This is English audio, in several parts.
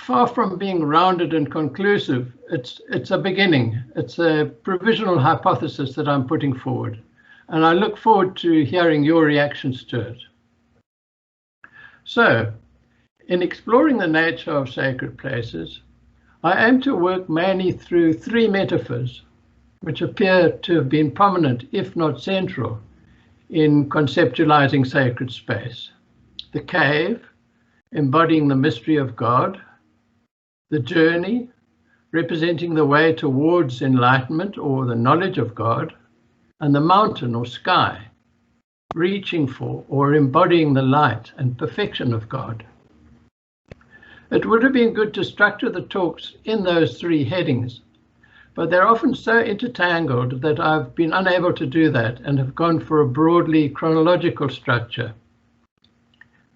far from being rounded and conclusive. It's a beginning. It's a provisional hypothesis that I'm putting forward, and I look forward to hearing your reactions to it. So, in exploring the nature of sacred places, I aim to work mainly through three metaphors, which appear to have been prominent, if not central, in conceptualizing sacred space. The cave, embodying the mystery of God; the journey, representing the way towards enlightenment or the knowledge of God; and the mountain or sky, reaching for or embodying the light and perfection of God. It would have been good to structure the talks in those three headings, but they're often so intertangled that I've been unable to do that and have gone for a broadly chronological structure,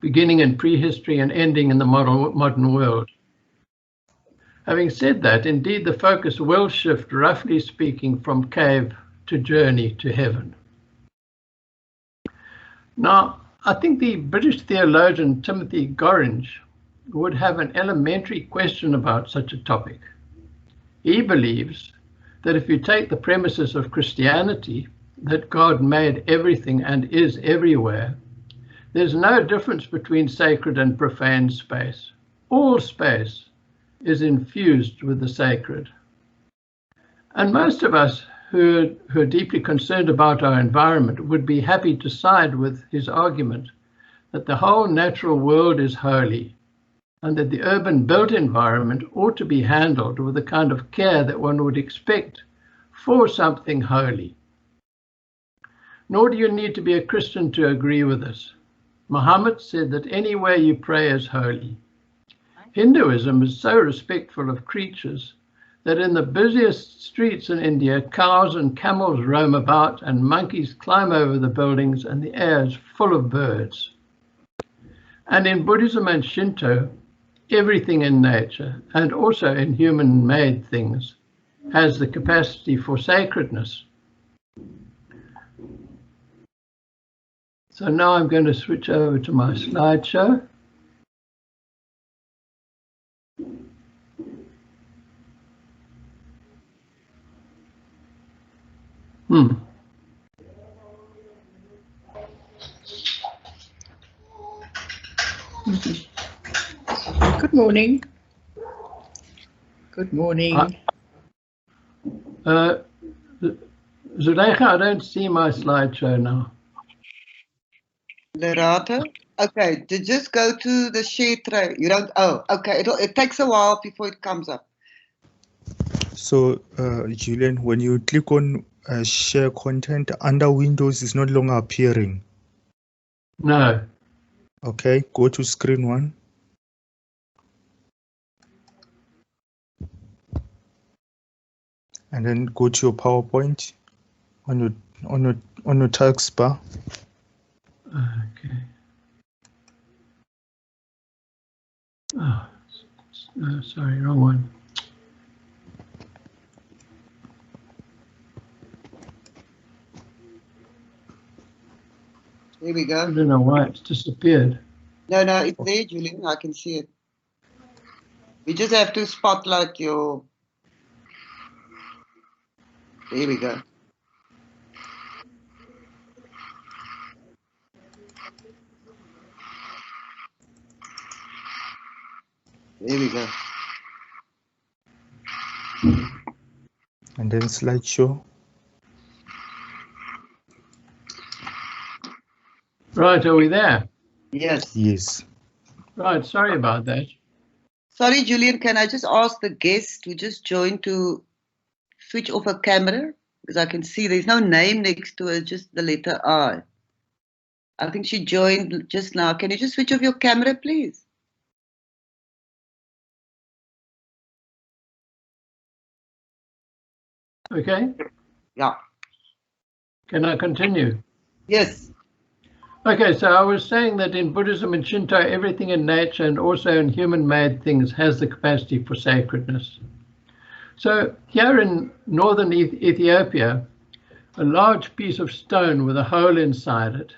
beginning in prehistory and ending in the modern world. Having said that, indeed the focus will shift, roughly speaking, from cave to journey to heaven. Now, I think the British theologian Timothy Gorringe would have an elementary question about such a topic. He believes that if you take the premises of Christianity, that God made everything and is everywhere, there's no difference between sacred and profane space. All space is infused with the sacred. And most of us who are deeply concerned about our environment would be happy to side with his argument that the whole natural world is holy, and that the urban built environment ought to be handled with the kind of care that one would expect for something holy. Nor do you need to be a Christian to agree with this. Muhammad said that anywhere you pray is holy. Hinduism is so respectful of creatures that in the busiest streets in India, cows and camels roam about and monkeys climb over the buildings and the air is full of birds. And in Buddhism and Shinto, everything in nature, and also in human-made things, has the capacity for sacredness. So now I'm going to switch over to my slideshow. Good morning. Good morning. Zuleika, I don't see my slideshow now. Lerato? Okay, just go to the share tray. You don't, oh, okay, it takes a while before it comes up. So, Julian, when you click on share content under Windows, it's no longer appearing. No. Okay, go to screen one. And then go to your PowerPoint on your taskbar. Okay. Oh, sorry, wrong one. Here we go. I don't know why it's disappeared. No, it's there, Julian. I can see it. We just have to spotlight your... There we go. There we go. And then slideshow. Right, are we there? Yes. Yes. Right, sorry about that. Sorry, Julian, can I just ask the guest who just joined to switch off her camera? Because I can see there's no name next to it, just the letter I. I think she joined just now. Can you just switch off your camera, please? Okay. Yeah. Can I continue? Yes. Okay, so I was saying that in Buddhism and Shinto, everything in nature and also in human-made things has the capacity for sacredness. So here in northern Ethiopia, a large piece of stone with a hole inside it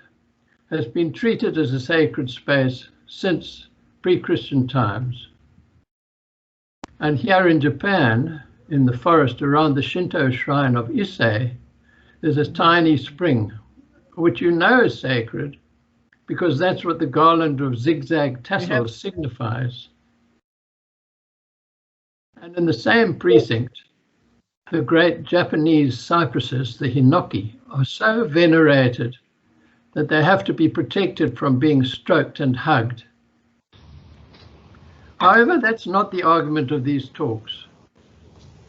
has been treated as a sacred space since pre-Christian times. And here in Japan, in the forest around the Shinto shrine of Ise, there's a tiny spring, which you know is sacred, because that's what the garland of zigzag tassels signifies. And in the same precinct, the great Japanese cypresses, the hinoki, are so venerated that they have to be protected from being stroked and hugged. However, that's not the argument of these talks.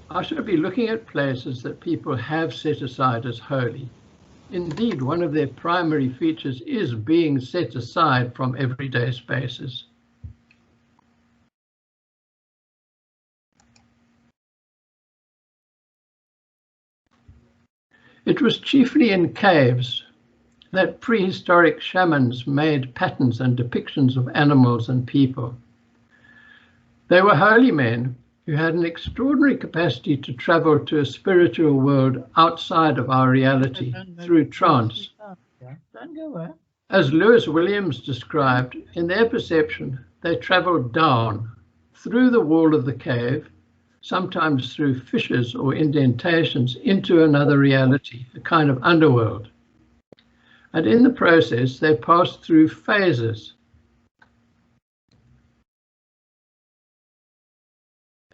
I should be looking at places that people have set aside as holy. Indeed, one of their primary features is being set aside from everyday spaces. It was chiefly in caves that prehistoric shamans made patterns and depictions of animals and people. They were holy men who had an extraordinary capacity to travel to a spiritual world outside of our reality through trance. As Lewis Williams described, in their perception, they traveled down through the wall of the cave, sometimes through fissures or indentations, into another reality, a kind of underworld. And in the process, they passed through phases.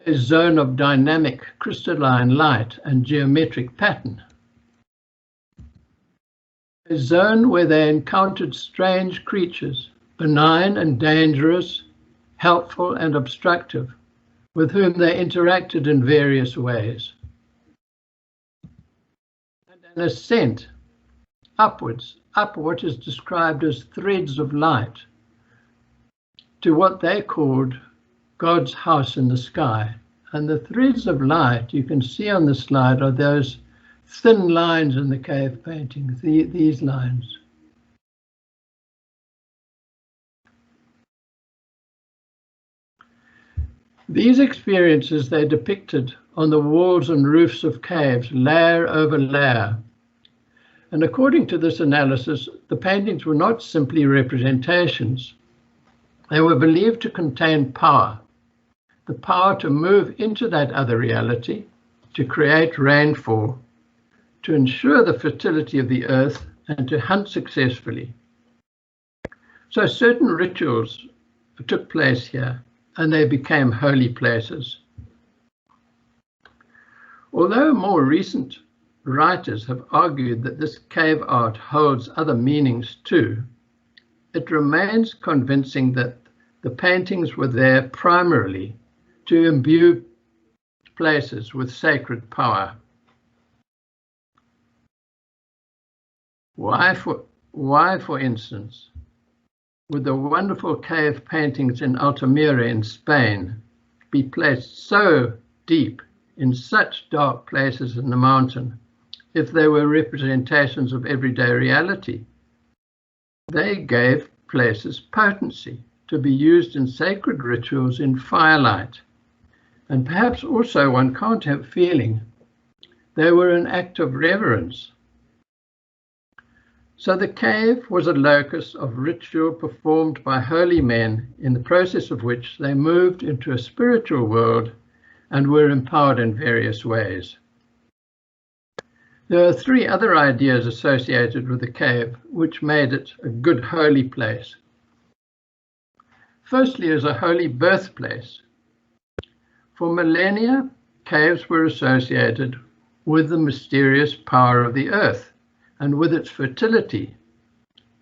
A zone of dynamic crystalline light and geometric pattern. A zone where they encountered strange creatures, benign and dangerous, helpful and obstructive, with whom they interacted in various ways. And an ascent upwards, up what is described as threads of light, to what they called God's house in the sky. And the threads of light you can see on the slide are those thin lines in the cave painting, these lines. These experiences they depicted on the walls and roofs of caves, layer over layer. And according to this analysis, the paintings were not simply representations. They were believed to contain power, the power to move into that other reality, to create rainfall, to ensure the fertility of the earth, and to hunt successfully. So certain rituals took place here, and they became holy places. Although more recent writers have argued that this cave art holds other meanings too, it remains convincing that the paintings were there primarily to imbue places with sacred power. Why, for instance, would the wonderful cave paintings in Altamira in Spain be placed so deep in such dark places in the mountain if they were representations of everyday reality? They gave places potency to be used in sacred rituals in firelight. And perhaps also one can't help feeling they were an act of reverence. So the cave was a locus of ritual performed by holy men, in the process of which they moved into a spiritual world and were empowered in various ways. There are three other ideas associated with the cave which made it a good holy place. Firstly, as a holy birthplace. For millennia, caves were associated with the mysterious power of the earth and with its fertility.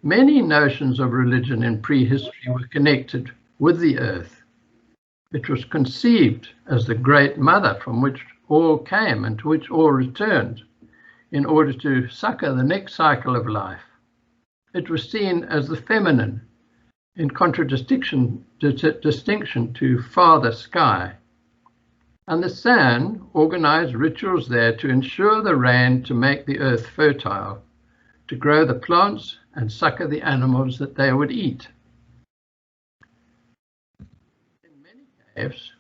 Many notions of religion in prehistory were connected with the earth. It was conceived as the great mother from which all came and to which all returned in order to succor the next cycle of life. It was seen as the feminine, in contradistinction to Father Sky. And the San organized rituals there to ensure the rain to make the earth fertile, to grow the plants and succor the animals that they would eat. In many caves,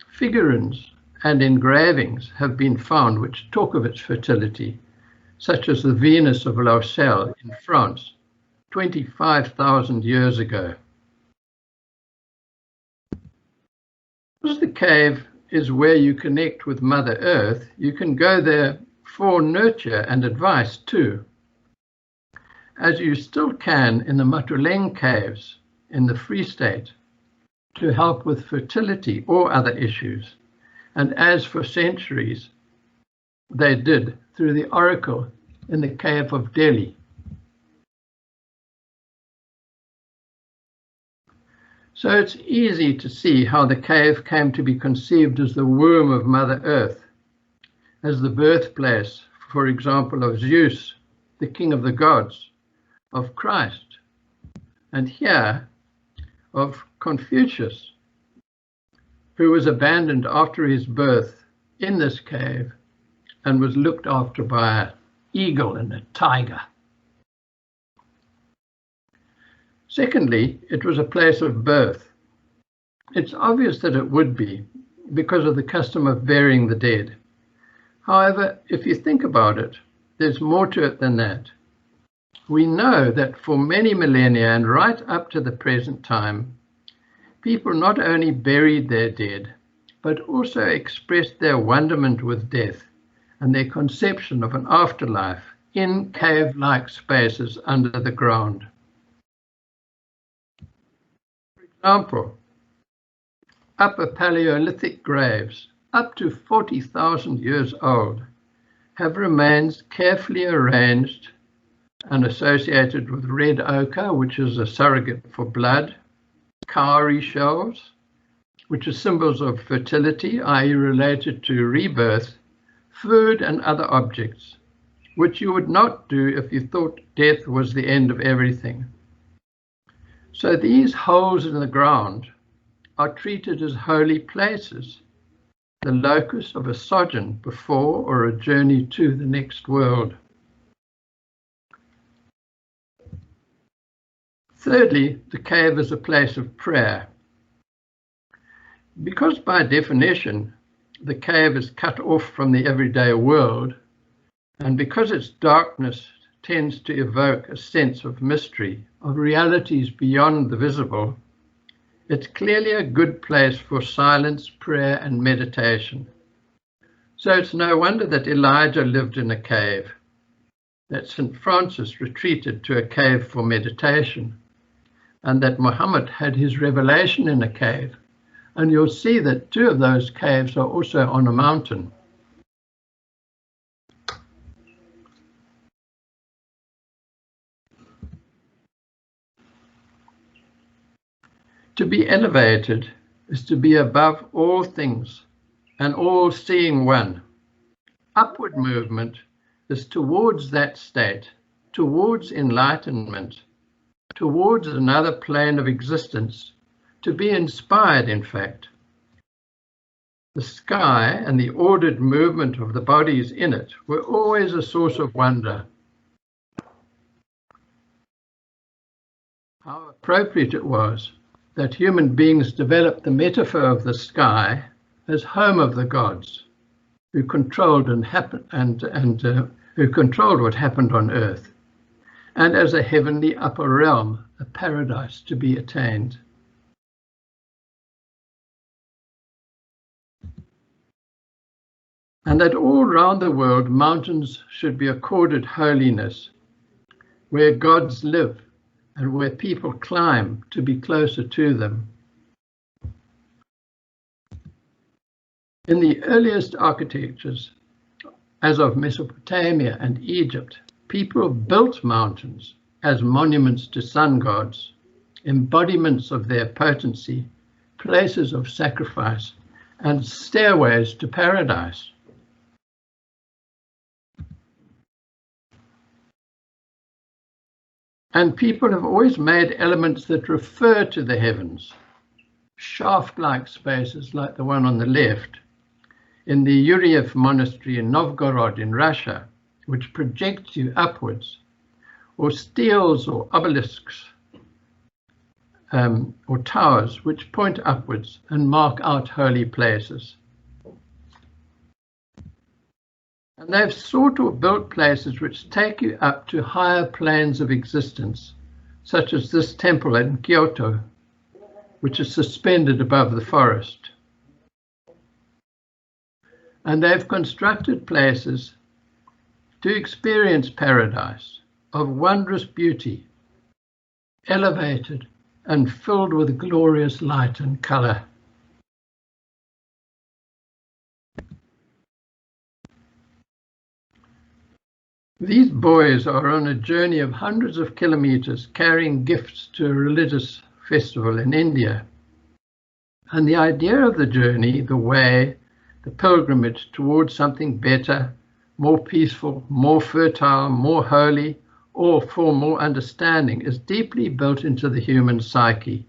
figurines and engravings have been found which talk of its fertility, such as the Venus of Lausel in France, 25,000 years ago. Was the cave is where you connect with Mother Earth, you can go there for nurture and advice too, as you still can in the Matuleng caves in the Free State to help with fertility or other issues, and as for centuries they did through the oracle in the cave of Delhi. So it's easy to see how the cave came to be conceived as the womb of Mother Earth, as the birthplace, for example, of Zeus, the king of the gods, of Christ, and here of Confucius, who was abandoned after his birth in this cave and was looked after by an eagle and a tiger. Secondly, it was a place of birth. It's obvious that it would be because of the custom of burying the dead. However, if you think about it, there's more to it than that. We know that for many millennia and right up to the present time, people not only buried their dead, but also expressed their wonderment with death and their conception of an afterlife in cave-like spaces under the ground. For example, Upper Paleolithic graves, up to 40,000 years old, have remains carefully arranged and associated with red ochre, which is a surrogate for blood, cowrie shells, which are symbols of fertility, i.e. related to rebirth, food and other objects, which you would not do if you thought death was the end of everything. So these holes in the ground are treated as holy places, the locus of a sojourn before or a journey to the next world. Thirdly, the cave is a place of prayer. Because by definition, the cave is cut off from the everyday world, and because its darkness tends to evoke a sense of mystery, of realities beyond the visible, it's clearly a good place for silence, prayer, and meditation. So it's no wonder that Elijah lived in a cave, that St. Francis retreated to a cave for meditation, and that Muhammad had his revelation in a cave. And you'll see that 2 of those caves are also on a mountain. To be elevated is to be above all things and all-seeing one. Upward movement is towards that state, towards enlightenment, towards another plane of existence, to be inspired, in fact. The sky and the ordered movement of the bodies in it were always a source of wonder. How appropriate it was that human beings developed the metaphor of the sky as home of the gods, who controlled who controlled what happened on earth, and as a heavenly upper realm, a paradise to be attained. And that all round the world mountains should be accorded holiness, where gods live and where people climb to be closer to them. In the earliest architectures, as of Mesopotamia and Egypt, people built mountains as monuments to sun gods, embodiments of their potency, places of sacrifice, and stairways to paradise. And people have always made elements that refer to the heavens, shaft-like spaces like the one on the left, in the Yuriev Monastery in Novgorod in Russia, which projects you upwards, or steles or obelisks, or towers which point upwards and mark out holy places. And they've sought or built places which take you up to higher planes of existence, such as this temple in Kyoto, which is suspended above the forest. And they've constructed places to experience paradise of wondrous beauty, elevated and filled with glorious light and color. These boys are on a journey of hundreds of kilometers carrying gifts to a religious festival in India. And the idea of the journey, the way, the pilgrimage towards something better, more peaceful, more fertile, more holy, or for more understanding is deeply built into the human psyche.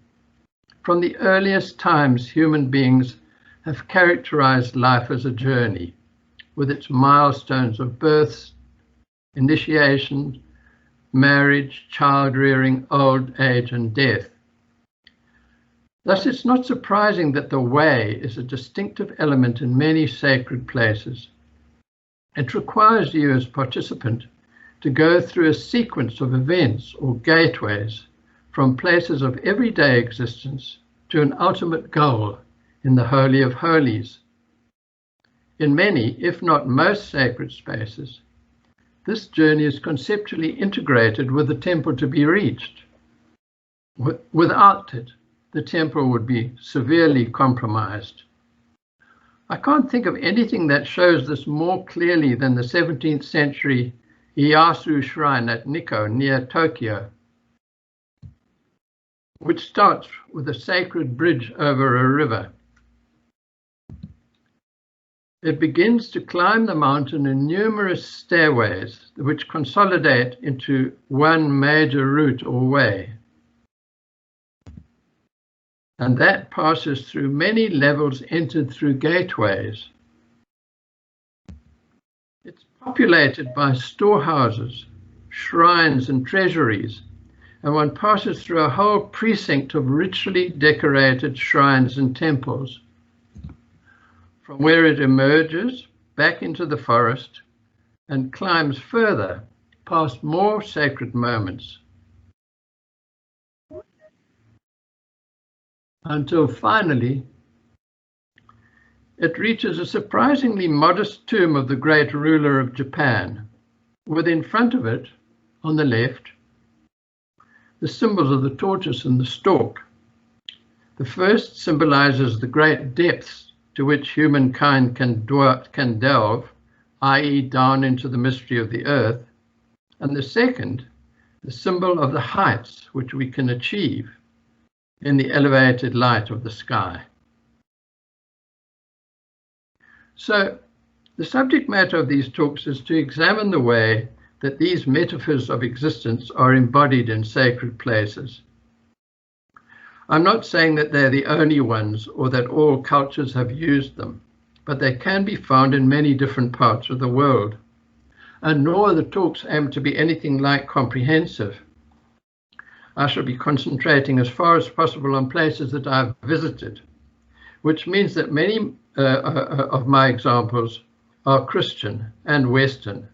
From the earliest times, human beings have characterized life as a journey, with its milestones of births, initiation, marriage, child rearing, old age, and death. Thus, it's not surprising that the way is a distinctive element in many sacred places. It requires you as participant to go through a sequence of events or gateways from places of everyday existence to an ultimate goal in the Holy of Holies. In many, if not most sacred spaces, this journey is conceptually integrated with the temple to be reached. Without it, the temple would be severely compromised. I can't think of anything that shows this more clearly than the 17th century Ieyasu shrine at Nikko near Tokyo, which starts with a sacred bridge over a river. It begins to climb the mountain in numerous stairways which consolidate into one major route or way. And that passes through many levels entered through gateways. It's populated by storehouses, shrines and treasuries, and one passes through a whole precinct of richly decorated shrines and temples, from where it emerges back into the forest and climbs further past more sacred moments, until finally it reaches a surprisingly modest tomb of the great ruler of Japan, with in front of it, on the left, the symbols of the tortoise and the stork. The first symbolizes the great depths to which humankind can delve, i.e. down into the mystery of the earth, and the second, the symbol of the heights which we can achieve in the elevated light of the sky. So, the subject matter of these talks is to examine the way that these metaphors of existence are embodied in sacred places. I'm not saying that they're the only ones or that all cultures have used them, but they can be found in many different parts of the world. And nor are the talks aimed to be anything like comprehensive. I shall be concentrating as far as possible on places that I've visited, which means that many of my examples are Christian and Western,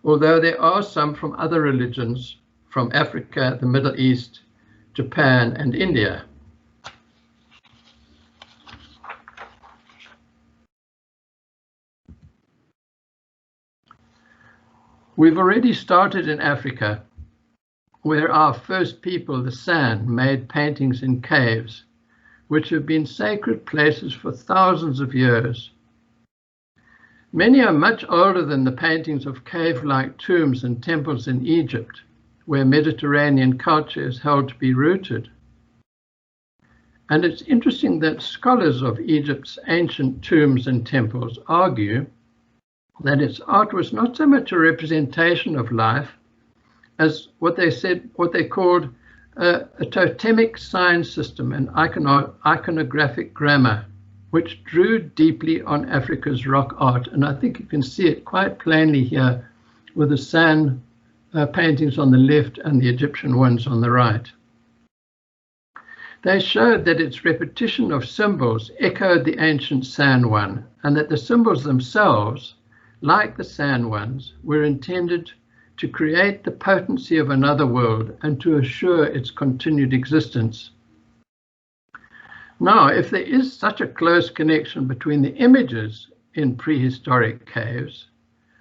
although there are some from other religions, from Africa, the Middle East, Japan, and India. We've already started in Africa, where our first people, the San, made paintings in caves, which have been sacred places for thousands of years. Many are much older than the paintings of cave-like tombs and temples in Egypt, where Mediterranean culture is held to be rooted. And it's interesting that scholars of Egypt's ancient tombs and temples argue that its art was not so much a representation of life as what they called a totemic sign system and iconographic grammar, which drew deeply on Africa's rock art. And I think you can see it quite plainly here with the San paintings on the left and the Egyptian ones on the right. They showed that its repetition of symbols echoed the ancient San one, and that the symbols themselves, like the San ones, were intended to create the potency of another world and to assure its continued existence. Now, if there is such a close connection between the images in prehistoric caves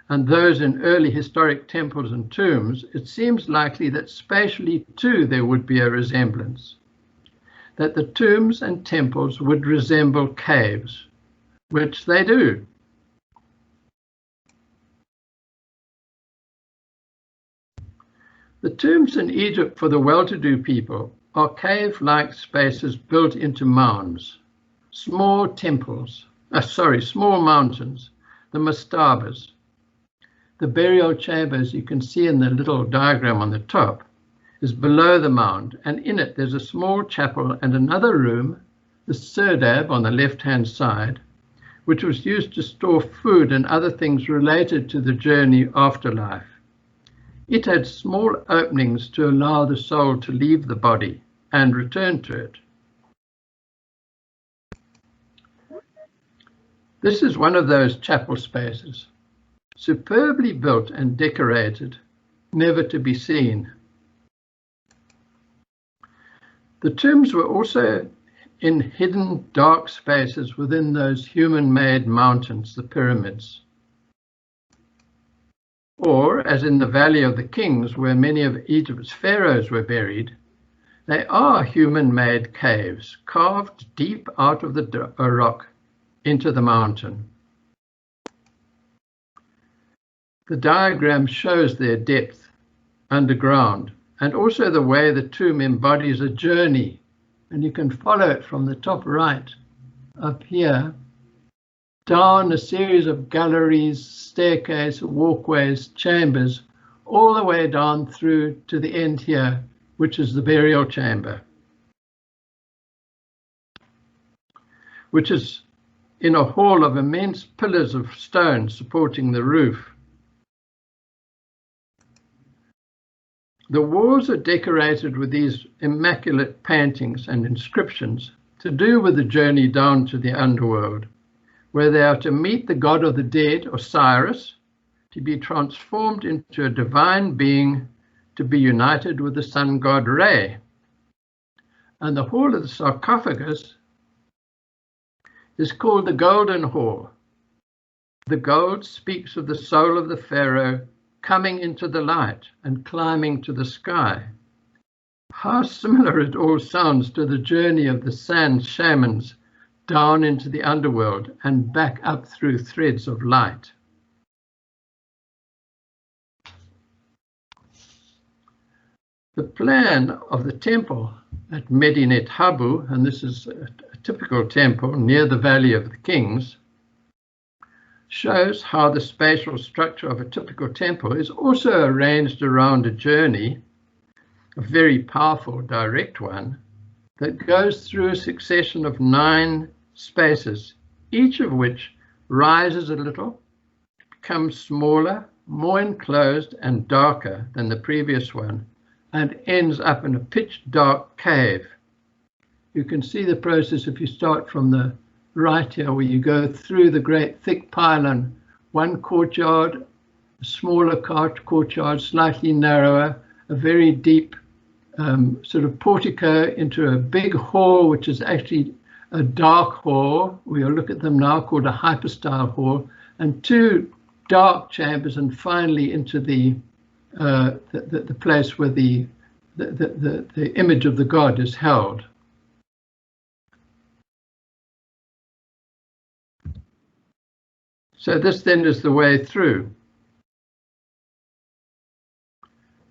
and those in early historic temples and tombs, it seems likely that spatially too there would be a resemblance, that the tombs and temples would resemble caves, which they do. The tombs in Egypt for the well-to-do people are cave-like spaces built into mounds, small temples, small mountains, the mastabas. The burial chamber, as you can see in the little diagram on the top, is below the mound, and in it there's a small chapel and another room, the serdab on the left-hand side, which was used to store food and other things related to the journey afterlife. It had small openings to allow the soul to leave the body and return to it. This is one of those chapel spaces, superbly built and decorated, never to be seen. The tombs were also in hidden dark spaces within those human-made mountains, the pyramids. Or, as in the Valley of the Kings, where many of Egypt's pharaohs were buried, they are human-made caves, carved deep out of the rock into the mountain. The diagram shows their depth underground, and also the way the tomb embodies a journey, and you can follow it from the top right up here down a series of galleries, staircase, walkways, chambers, all the way down through to the end here, which is the burial chamber, which is in a hall of immense pillars of stone supporting the roof. The walls are decorated with these immaculate paintings and inscriptions to do with the journey down to the underworld, where they are to meet the god of the dead, Osiris, to be transformed into a divine being, to be united with the sun god Re. And the hall of the sarcophagus is called the Golden Hall. The gold speaks of the soul of the pharaoh coming into the light and climbing to the sky. How similar it all sounds to the journey of the sand shamans down into the underworld and back up through threads of light. The plan of the temple at Medinet Habu, and this is a typical temple near the Valley of the Kings, shows how the spatial structure of a typical temple is also arranged around a journey, a very powerful direct one, that goes through a succession of 9 spaces, each of which rises a little, becomes smaller, more enclosed and darker than the previous one, and ends up in a pitch dark cave. You can see the process if you start from the right here, where you go through the great thick pylon, one courtyard, a smaller courtyard, slightly narrower, a very deep sort of portico into a big hall, which is actually a dark hall. We'll look at them now, called a hypostyle hall, and 2 dark chambers, and finally into the place where the image of the god is held. So this then is the way through.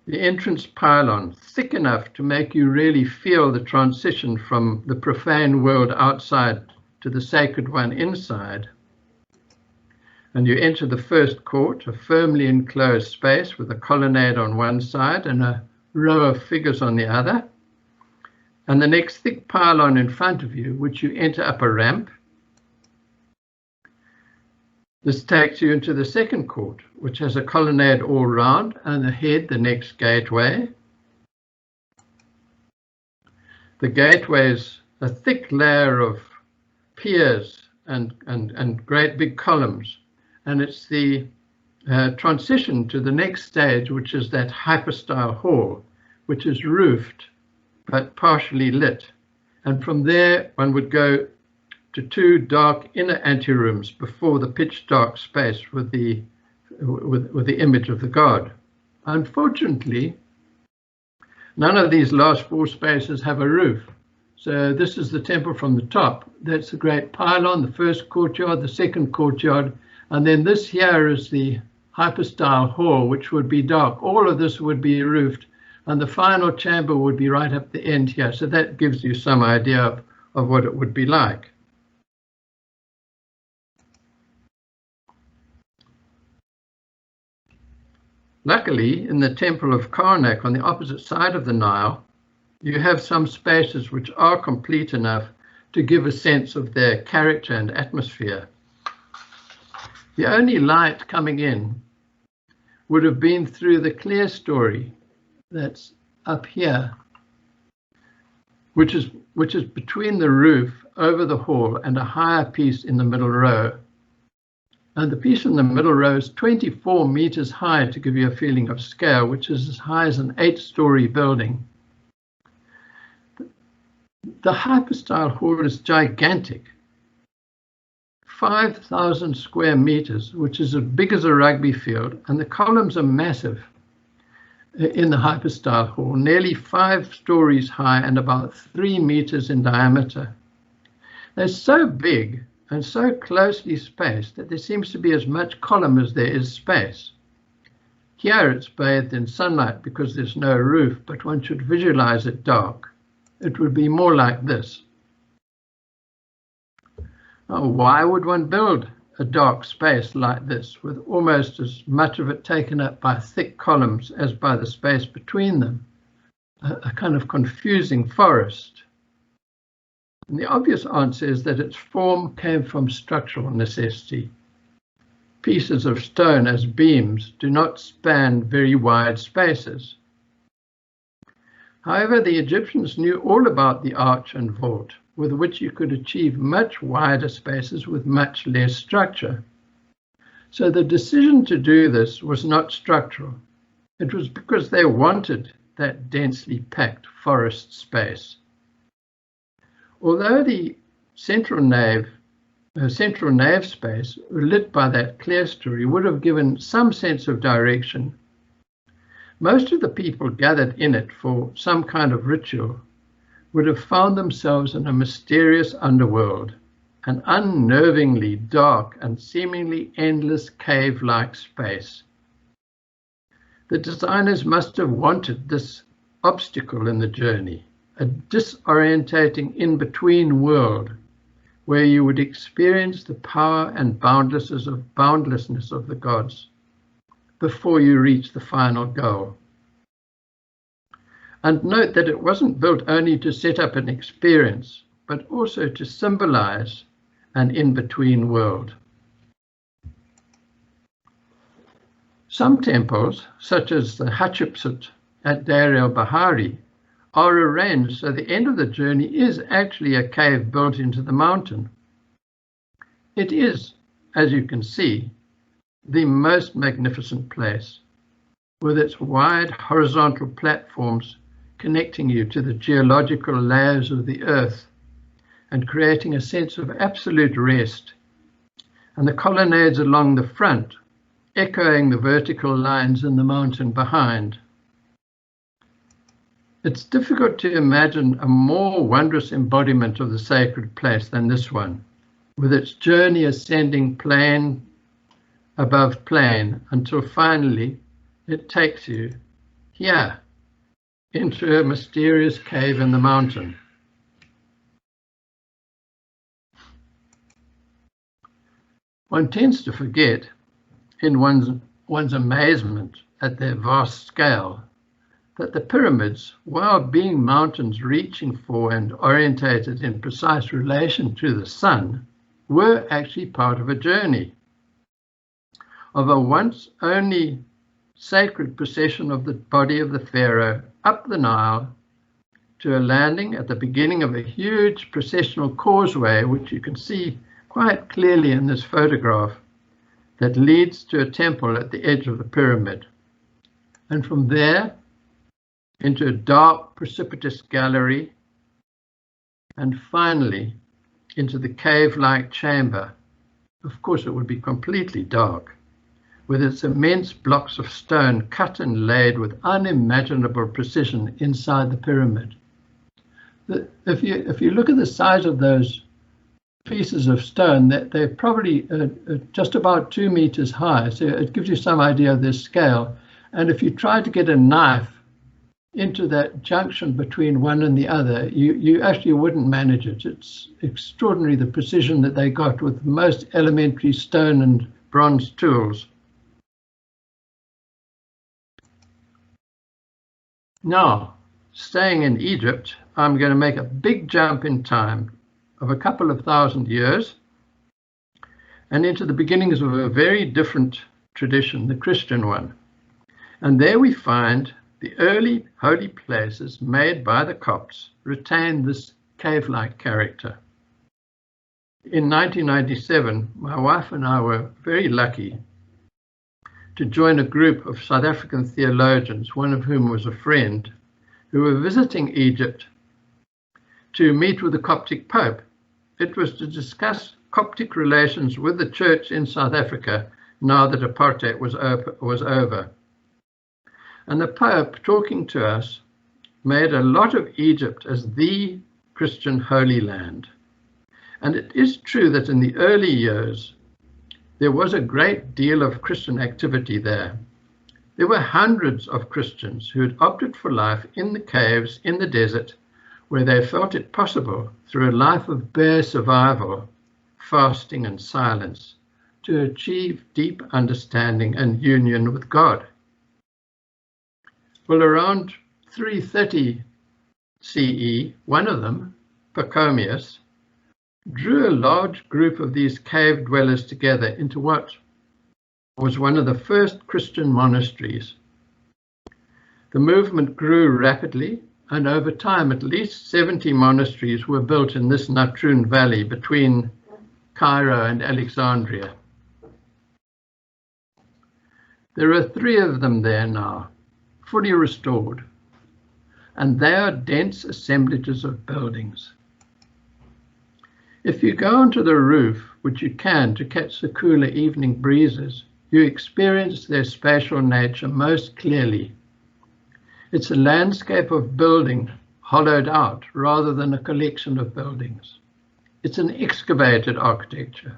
The entrance pylon, thick enough to make you really feel the transition from the profane world outside to the sacred one inside. And you enter the first court, a firmly enclosed space with a colonnade on one side and a row of figures on the other. And the next thick pylon in front of you, which you enter up a ramp. This takes you into the second court, which has a colonnade all round, and ahead the next gateway. The gateway is a thick layer of piers and great big columns, and it's the transition to the next stage, which is that hypostyle hall, which is roofed but partially lit. And from there one would go to two dark inner anterooms before the pitch dark space with the image of the god. Unfortunately, none of these last four spaces have a roof. So this is the temple from the top. That's the great pylon, the first courtyard, the second courtyard, and then this here is the hypostyle hall, which would be dark. All of this would be roofed, and the final chamber would be right up the end here. So that gives you some idea of what it would be like. Luckily, in the temple of Karnak on the opposite side of the Nile, you have some spaces which are complete enough to give a sense of their character and atmosphere. The only light coming in would have been through the clear story that's up here, which is between the roof over the hall and a higher piece in the middle row. And the piece in the middle row is 24 meters high, to give you a feeling of scale, which is as high as an 8-story building. The hypostyle hall is gigantic, 5,000 square meters, which is as big as a rugby field, and the columns are massive in the hypostyle hall, nearly 5 stories high and about 3 meters in diameter. They're so big and so closely spaced that there seems to be as much column as there is space. Here it's bathed in sunlight because there's no roof, but one should visualize it dark. It would be more like this. Now, why would one build a dark space like this with almost as much of it taken up by thick columns as by the space between them? A kind of confusing forest. And the obvious answer is that its form came from structural necessity. Pieces of stone as beams do not span very wide spaces. However, the Egyptians knew all about the arch and vault, with which you could achieve much wider spaces with much less structure. So the decision to do this was not structural. It was because they wanted that densely packed forest space. Although the central nave space, lit by that clerestory, would have given some sense of direction, most of the people gathered in it for some kind of ritual would have found themselves in a mysterious underworld, an unnervingly dark and seemingly endless cave-like space. The designers must have wanted this obstacle in the journey, a disorientating in-between world where you would experience the power and boundlessness of the gods before you reach the final goal. And note that it wasn't built only to set up an experience, but also to symbolize an in-between world. Some temples, such as the Hatshepsut at Deir el-Bahari, are arranged so the end of the journey is actually a cave built into the mountain. It is, as you can see, the most magnificent place, with its wide horizontal platforms connecting you to the geological layers of the earth and creating a sense of absolute rest, and the colonnades along the front echoing the vertical lines in the mountain behind. It's difficult to imagine a more wondrous embodiment of the sacred place than this one, with its journey ascending plane above plane until finally it takes you here into a mysterious cave in the mountain. One tends to forget, in one's amazement at their vast scale, that the pyramids, while being mountains reaching for and orientated in precise relation to the sun, were actually part of a journey, of a once only sacred procession of the body of the pharaoh up the Nile to a landing at the beginning of a huge processional causeway, which you can see quite clearly in this photograph, that leads to a temple at the edge of the pyramid. And from there into a dark, precipitous gallery, and finally into the cave-like chamber. Of course, it would be completely dark, with its immense blocks of stone cut and laid with unimaginable precision inside the pyramid. If you look at the size of those pieces of stone, they're probably just about 2 meters high, so it gives you some idea of their scale. And if you try to get a knife into that junction between one and the other, you actually wouldn't manage it. It's extraordinary the precision that they got with most elementary stone and bronze tools. Now, staying in Egypt, I'm going to make a big jump in time of a couple of thousand years and into the beginnings of a very different tradition, the Christian one. And there we find the early holy places made by the Copts retain this cave-like character. In 1997, my wife and I were very lucky to join a group of South African theologians, one of whom was a friend, who were visiting Egypt to meet with the Coptic Pope. It was to discuss Coptic relations with the church in South Africa now that apartheid was over. And the Pope, talking to us, made a lot of Egypt as the Christian Holy Land. And it is true that in the early years, there was a great deal of Christian activity there. There were hundreds of Christians who had opted for life in the caves, in the desert, where they felt it possible, through a life of bare survival, fasting and silence, to achieve deep understanding and union with God. Well, around 330 CE, one of them, Pachomius, drew a large group of these cave dwellers together into what was one of the first Christian monasteries. The movement grew rapidly, and over time at least 70 monasteries were built in this Natrun Valley between Cairo and Alexandria. There are 3 of them there now, fully restored, and they are dense assemblages of buildings. If you go onto the roof, which you can to catch the cooler evening breezes, you experience their spatial nature most clearly. It's a landscape of building hollowed out rather than a collection of buildings. It's an excavated architecture.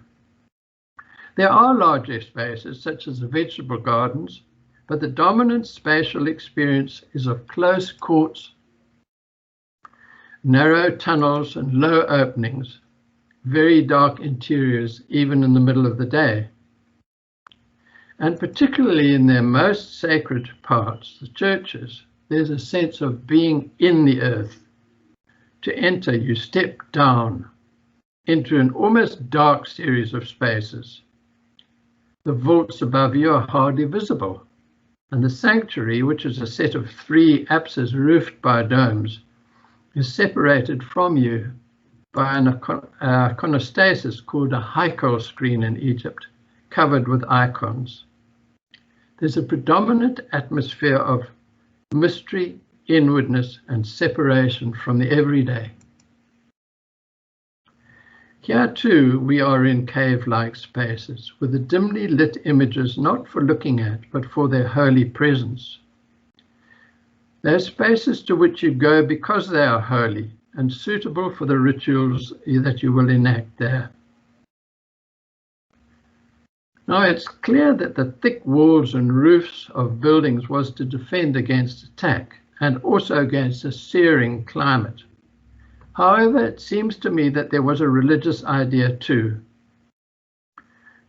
There are larger spaces, such as the vegetable gardens, but the dominant spatial experience is of close courts, narrow tunnels and low openings, very dark interiors even in the middle of the day. And particularly in their most sacred parts, the churches, there's a sense of being in the earth. To enter, you step down into an almost dark series of spaces. The vaults above you are hardly visible, and the sanctuary, which is a set of 3 apses roofed by domes, is separated from you by an iconostasis called a haikal screen in Egypt, covered with icons. There's a predominant atmosphere of mystery, inwardness, and separation from the everyday. Here too we are in cave-like spaces, with the dimly lit images not for looking at, but for their holy presence. They're spaces to which you go because they are holy and suitable for the rituals that you will enact there. Now it's clear that the thick walls and roofs of buildings was to defend against attack and also against a searing climate. However, it seems to me that there was a religious idea too,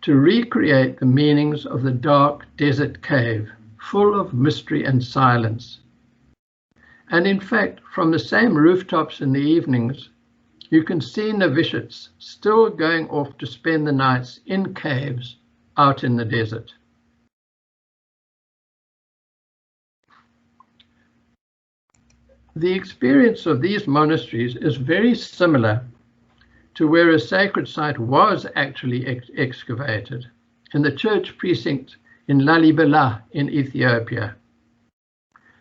to recreate the meanings of the dark desert cave, full of mystery and silence. And in fact, from the same rooftops in the evenings, you can see novitiates still going off to spend the nights in caves out in the desert. The experience of these monasteries is very similar to where a sacred site was actually excavated, in the church precinct in Lalibela in Ethiopia.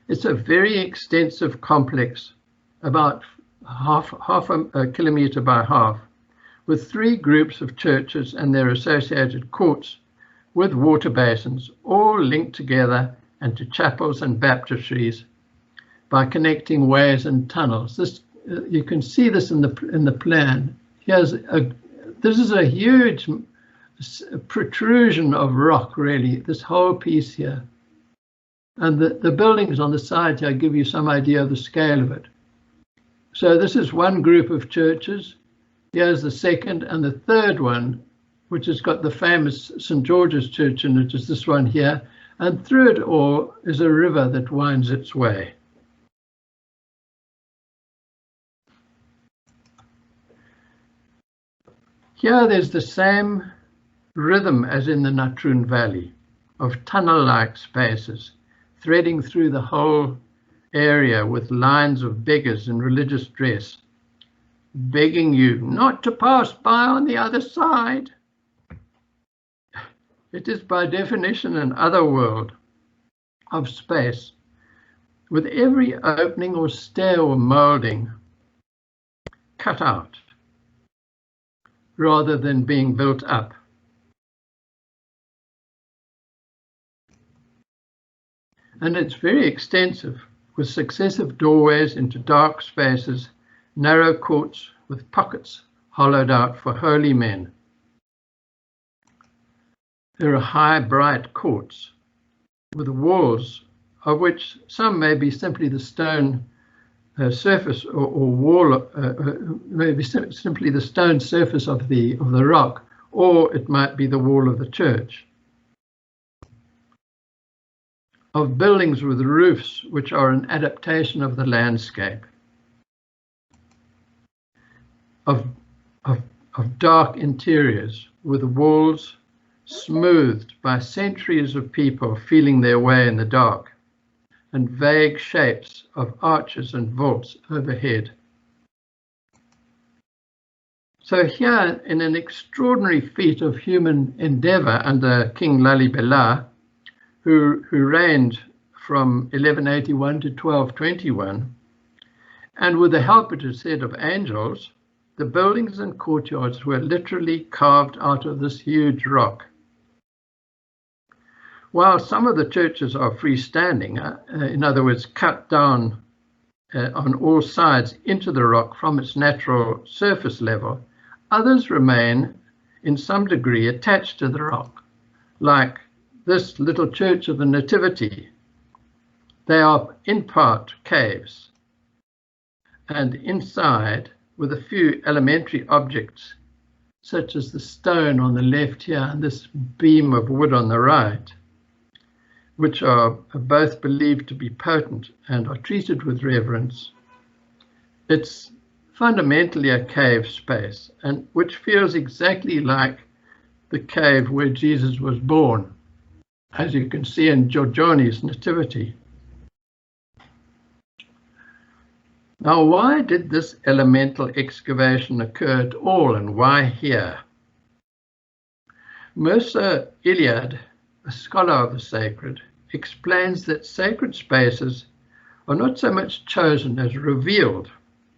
It's a very extensive complex, about half a kilometer by half, with 3 groups of churches and their associated courts with water basins, all linked together and to chapels and baptistries by connecting ways and tunnels. This you can see this in the plan. This is a huge protrusion of rock, really, this whole piece here. And the buildings on the side here give you some idea of the scale of it. So this is one group of churches. Here's the second, and the third one, which has got the famous St. George's Church in it, is this one here. And through it all is a river that winds its way. Here there's the same rhythm as in the Natrun Valley of tunnel-like spaces threading through the whole area with lines of beggars in religious dress, begging you not to pass by on the other side. It is by definition an other world of space, with every opening or stair or moulding cut out rather than being built up. And it's very extensive, with successive doorways into dark spaces, narrow courts with pockets hollowed out for holy men. There are high, bright courts with walls, of which some may be simply the stone surface or wall, maybe simply the stone surface of the rock, or it might be the wall of the church. Of buildings with roofs which are an adaptation of the landscape. Of dark interiors with walls smoothed by centuries of people feeling their way in the dark, and vague shapes of arches and vaults overhead. So here, in an extraordinary feat of human endeavour under King Lalibela, who reigned from 1181 to 1221, and with the help, it is said, of angels, the buildings and courtyards were literally carved out of this huge rock. While some of the churches are freestanding, in other words, cut down on all sides into the rock from its natural surface level, others remain in some degree attached to the rock, like this little church of the Nativity. They are in part caves, and inside, with a few elementary objects, such as the stone on the left here and this beam of wood on the right, which are both believed to be potent and are treated with reverence. It's fundamentally a cave space, and which feels exactly like the cave where Jesus was born, as you can see in Giorgione's Nativity. Now, why did this elemental excavation occur at all, and why here? Mircea Eliade, a scholar of the sacred, explains that sacred spaces are not so much chosen as revealed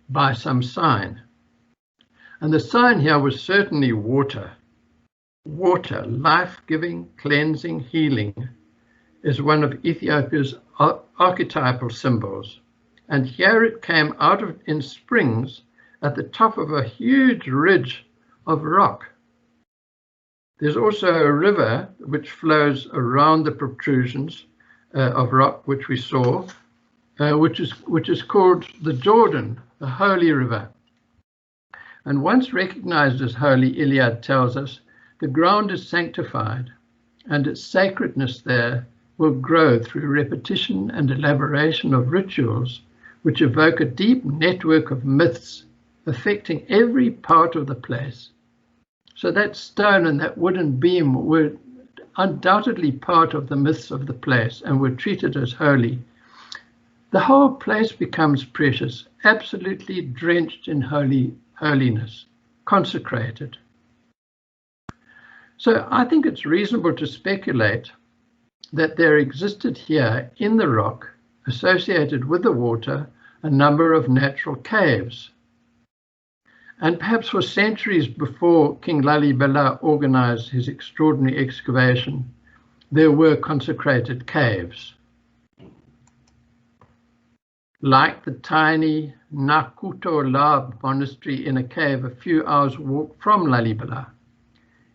by some sign. And the sign here was certainly water. Water, life-giving, cleansing, healing, is one of Ethiopia's archetypal symbols. And here it came out in springs at the top of a huge ridge of rock. There's also a river which flows around the protrusions of rock, which we saw, which is called the Jordan, the Holy River. And once recognized as holy, Eliade tells us, the ground is sanctified, and its sacredness there will grow through repetition and elaboration of rituals which evoke a deep network of myths affecting every part of the place. So that stone and that wooden beam were undoubtedly part of the myths of the place and were treated as holy. The whole place becomes precious, absolutely drenched in holiness, consecrated. So I think it's reasonable to speculate that there existed here in the rock, associated with the water, a number of natural caves. And perhaps for centuries before King Lalibela organized his extraordinary excavation, there were consecrated caves. Like the tiny Nakuto Lab monastery in a cave a few hours' walk from Lalibela,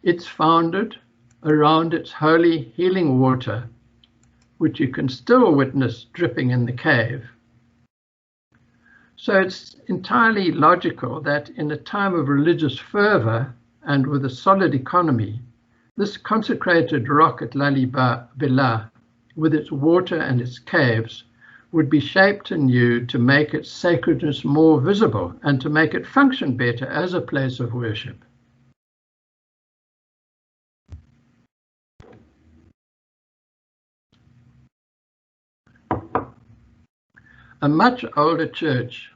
it's founded around its holy healing water, which you can still witness dripping in the cave. So it's entirely logical that in a time of religious fervor and with a solid economy, this consecrated rock at Lalibela, with its water and its caves, would be shaped anew to make its sacredness more visible and to make it function better as a place of worship. A much older church,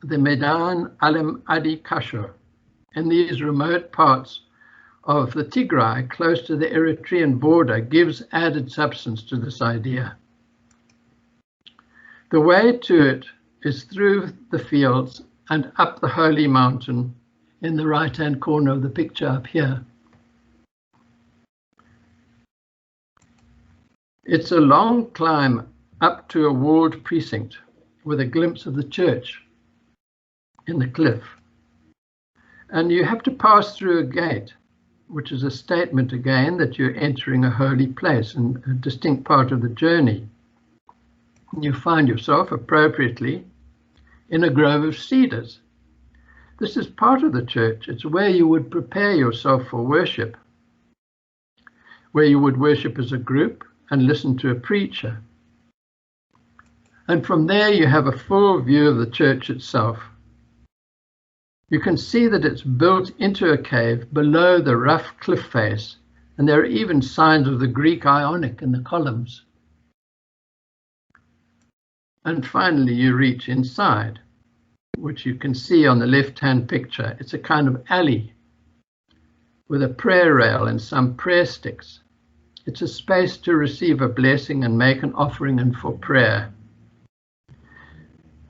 the Medan Alim Adi Kashur, in these remote parts of the Tigray, close to the Eritrean border, gives added substance to this idea. The way to it is through the fields and up the holy mountain in the right-hand corner of the picture up here. It's a long climb up to a walled precinct with a glimpse of the church in the cliff. And you have to pass through a gate, which is a statement again that you're entering a holy place and a distinct part of the journey. You find yourself appropriately in a grove of cedars. This is part of the church. It's where you would prepare yourself for worship, where you would worship as a group and listen to a preacher. And from there you have a full view of the church itself. You can see that it's built into a cave below the rough cliff face, and there are even signs of the Greek Ionic in the columns. And finally you reach inside, which you can see on the left-hand picture. It's a kind of alley with a prayer rail and some prayer sticks. It's a space to receive a blessing and make an offering and for prayer.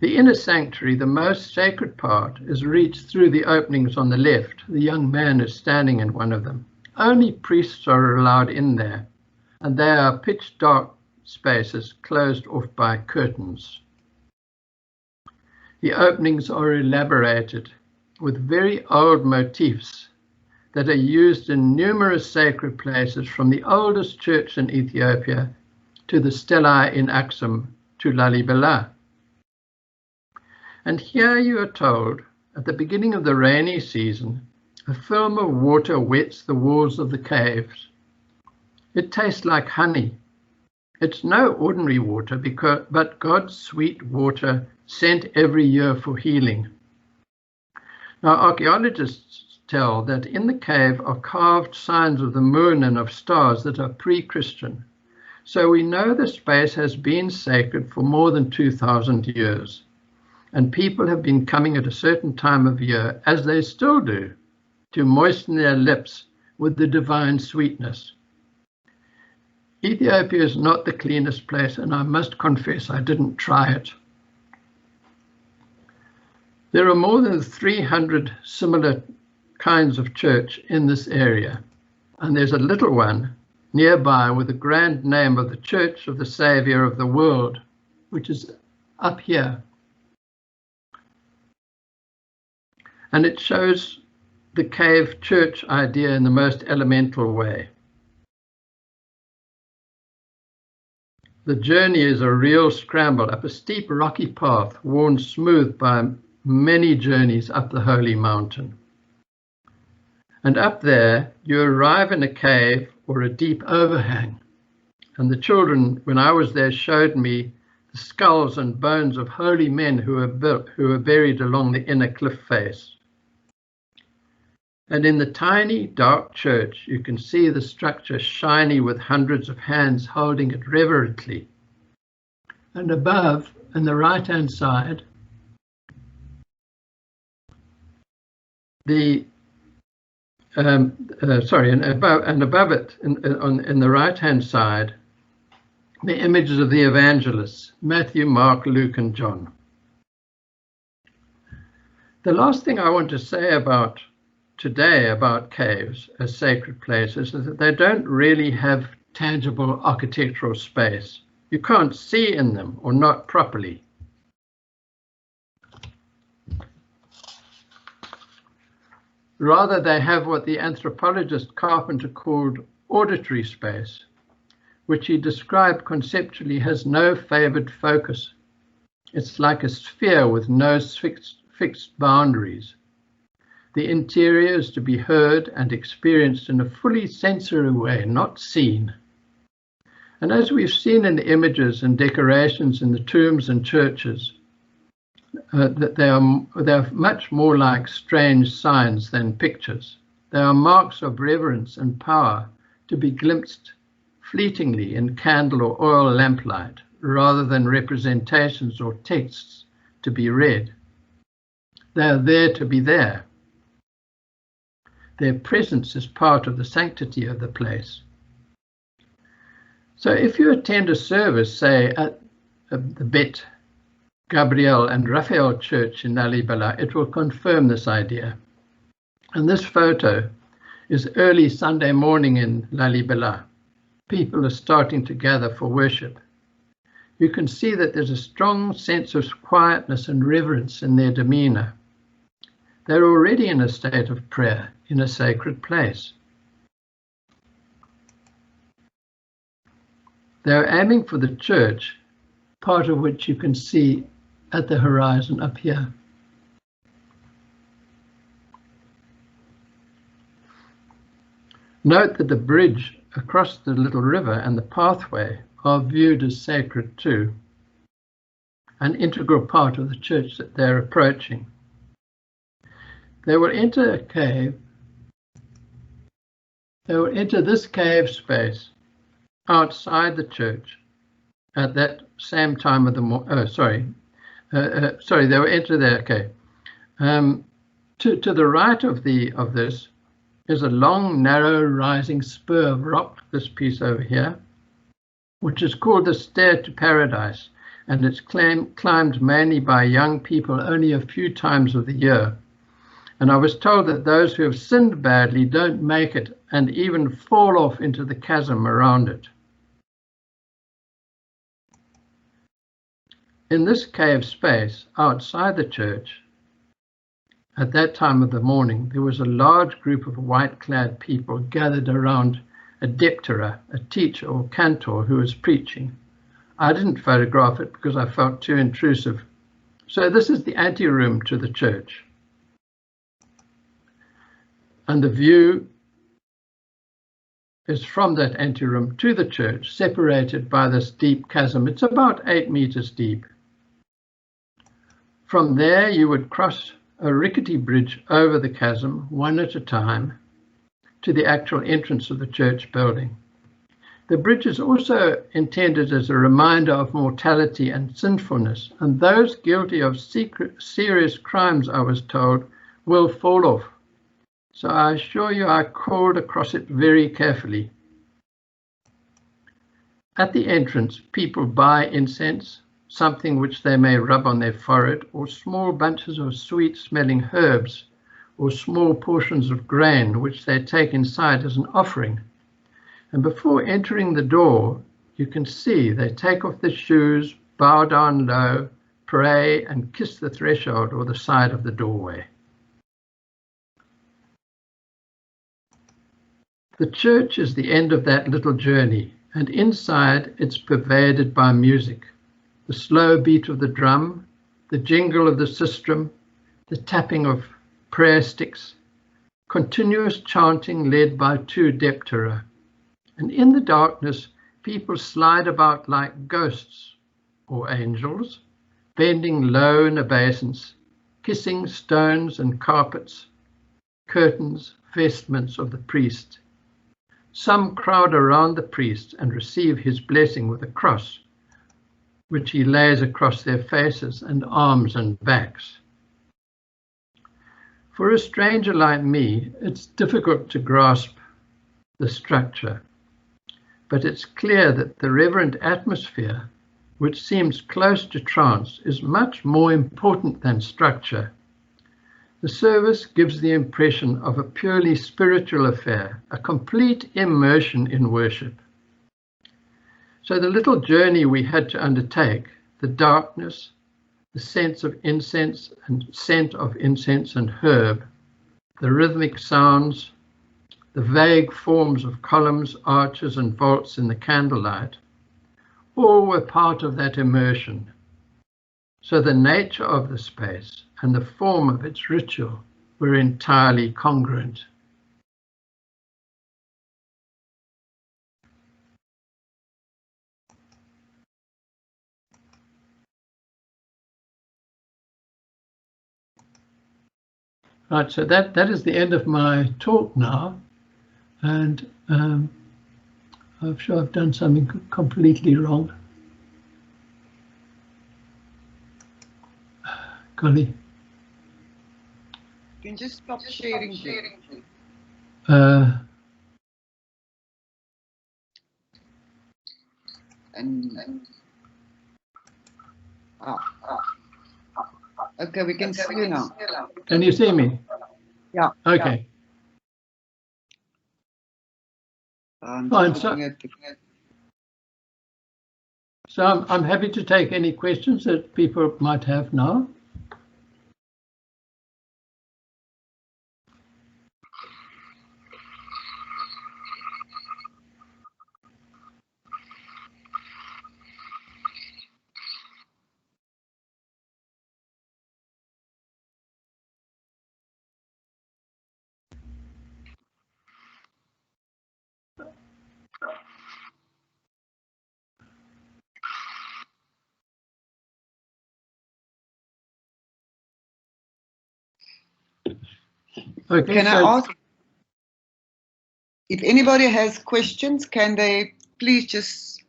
The inner sanctuary, the most sacred part, is reached through the openings on the left. The young man is standing in one of them. Only priests are allowed in there, and they are pitch dark spaces closed off by curtains. The openings are elaborated with very old motifs that are used in numerous sacred places, from the oldest church in Ethiopia to the stelae in Aksum to Lalibela. And here you are told, at the beginning of the rainy season, a film of water wets the walls of the caves. It tastes like honey. It's no ordinary water, but God's sweet water sent every year for healing. Now, archaeologists tell that in the cave are carved signs of the moon and of stars that are pre-Christian. So we know the space has been sacred for more than 2,000 years. And people have been coming at a certain time of year, as they still do, to moisten their lips with the divine sweetness. Ethiopia is not the cleanest place, and I must confess I didn't try it. There are more than 300 similar kinds of church in this area, and there's a little one nearby with the grand name of the Church of the Saviour of the World, which is up here. And it shows the cave church idea in the most elemental way. The journey is a real scramble up a steep rocky path worn smooth by many journeys up the holy mountain. And up there you arrive in a cave or a deep overhang. And the children, when I was there, showed me the skulls and bones of holy men who were buried along the inner cliff face. And in the tiny, dark church, you can see the structure shiny with hundreds of hands holding it reverently. And above, on the right-hand side, above it, in the right-hand side, the images of the evangelists, Matthew, Mark, Luke, and John. The last thing I want to say about today about caves as sacred places is that they don't really have tangible architectural space. You can't see in them, or not properly. Rather, they have what the anthropologist Carpenter called auditory space, which he described conceptually has no favored focus. It's like a sphere with no fixed boundaries. The interior is to be heard and experienced in a fully sensory way, not seen. And as we've seen in the images and decorations in the tombs and churches, that they are much more like strange signs than pictures. They are marks of reverence and power to be glimpsed fleetingly in candle or oil lamplight, rather than representations or texts to be read. They are there to be there. Their presence is part of the sanctity of the place. So if you attend a service, say at the Bet Gabriel and Raphael Church in Lalibela, it will confirm this idea. And this photo is early Sunday morning in Lalibela. People are starting to gather for worship. You can see that there's a strong sense of quietness and reverence in their demeanor. They're already in a state of prayer in a sacred place. They're aiming for the church, part of which you can see at the horizon up here. Note that the bridge across the little river and the pathway are viewed as sacred too, an integral part of the church that they're approaching. They will enter a cave. They will enter this cave space outside the church at that same time of the morning. They will enter there. Okay. To the right of this is a long, narrow, rising spur of rock. This piece over here, which is called the Stair to Paradise, and it's climbed mainly by young people only a few times of the year. And I was told that those who have sinned badly don't make it and even fall off into the chasm around it. In this cave space outside the church, at that time of the morning, there was a large group of white-clad people gathered around a diptera, a teacher or cantor who was preaching. I didn't photograph it because I felt too intrusive. So this is the anteroom to the church. And the view is from that anteroom to the church, separated by this deep chasm. It's about 8 meters deep. From there, you would cross a rickety bridge over the chasm, one at a time, to the actual entrance of the church building. The bridge is also intended as a reminder of mortality and sinfulness, and those guilty of serious crimes, I was told, will fall off. So I assure you I crawled across it very carefully. At the entrance, people buy incense, something which they may rub on their forehead, or small bunches of sweet-smelling herbs, or small portions of grain, which they take inside as an offering. And before entering the door, you can see they take off their shoes, bow down low, pray, and kiss the threshold or the side of the doorway. The church is the end of that little journey, and inside it's pervaded by music. The slow beat of the drum, the jingle of the sistrum, the tapping of prayer sticks, continuous chanting led by 2 diptera. And in the darkness, people slide about like ghosts or angels, bending low in obeisance, kissing stones and carpets, curtains, vestments of the priest. Some crowd around the priest and receive his blessing with a cross, which he lays across their faces and arms and backs. For a stranger like me, it's difficult to grasp the structure, but it's clear that the reverent atmosphere, which seems close to trance, is much more important than structure. The service gives the impression of a purely spiritual affair, a complete immersion in worship. So the little journey we had to undertake, the darkness, the sense of incense and scent of incense and herb, the rhythmic sounds, the vague forms of columns, arches and vaults in the candlelight, all were part of that immersion. So the nature of the space and the form of its ritual were entirely congruent. Right, so that is the end of my talk now, and I'm sure I've done something completely wrong. Golly. You can just stop sharing. Okay, we can see you now. Can you see me? Yeah. Okay. Fine. So I'm happy to take any questions that people might have now. Okay, can I ask, if anybody has questions, can they please just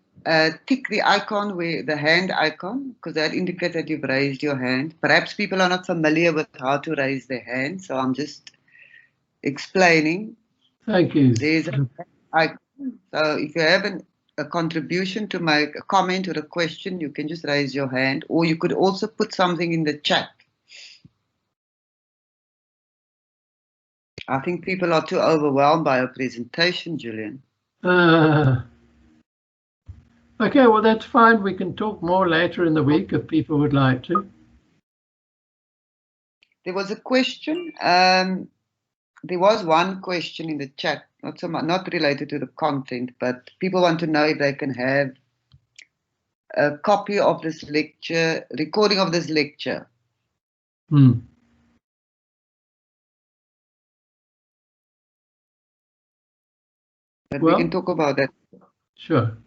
tick the icon, where the hand icon, because that indicates that you've raised your hand. Perhaps people are not familiar with how to raise their hand, so I'm just explaining. Thank you. There's an icon. So if you have a contribution to make a comment or a question, you can just raise your hand, or you could also put something in the chat. I think people are too overwhelmed by your presentation, Julian. Okay, well, that's fine. We can talk more later in the week if people would like to. There was a question. There was one question in the chat, not so much, not related to the content, but people want to know if they can have a copy of this lecture, recording of this lecture. But we can talk about that. Sure.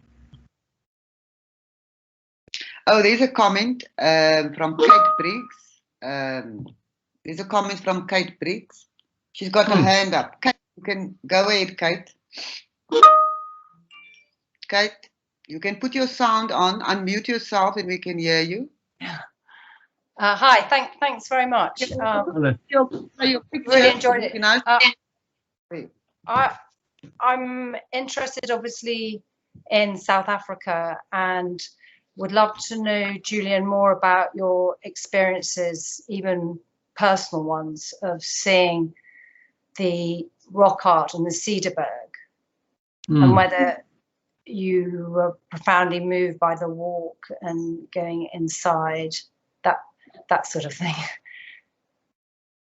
Oh, there's a comment from Kate Briggs. There's a comment from Kate Briggs. She's got her hand up. Kate, you can go ahead, Kate. Kate, you can put your sound on, unmute yourself, and we can hear you. Hi, thanks very much. Really enjoyed it. I'm interested, obviously, in South Africa, and would love to know, Julian, more about your experiences, even personal ones, of seeing the rock art and the Cederberg, and whether you were profoundly moved by the walk and going inside, that sort of thing.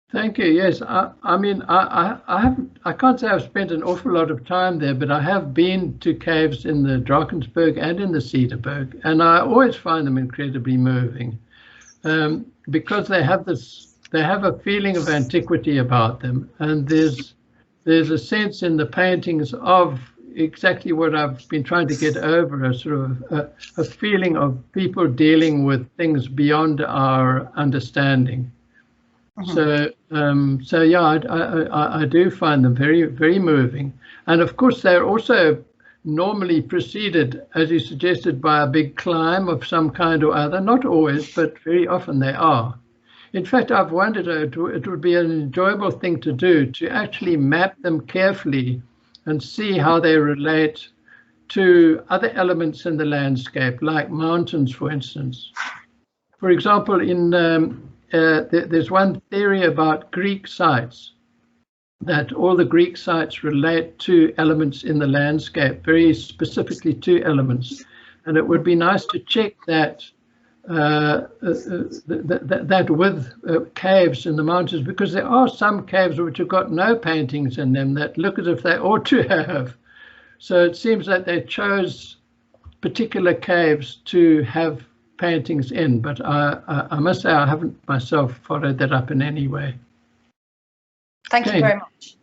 Thank you. Yes, I mean, I can't say I've spent an awful lot of time there, but I have been to caves in the Drakensberg and in the Cederberg, and I always find them incredibly moving, because they have a feeling of antiquity about them, and there's a sense in the paintings of exactly what I've been trying to get over, a sort of a feeling of people dealing with things beyond our understanding. So yeah, I do find them very, very moving. And of course, they're also normally preceded, as you suggested, by a big climb of some kind or other. Not always, but very often they are. In fact, I've wondered, it would be an enjoyable thing to do, to actually map them carefully and see how they relate to other elements in the landscape, like mountains, for instance. For example, there's one theory about Greek sites, that all the Greek sites relate to elements in the landscape, very specifically two elements. And it would be nice to check that that with caves in the mountains, because there are some caves which have got no paintings in them that look as if they ought to have. So it seems that they chose particular caves to have paintings in, but I must say I haven't myself followed that up in any way. Thank you very much.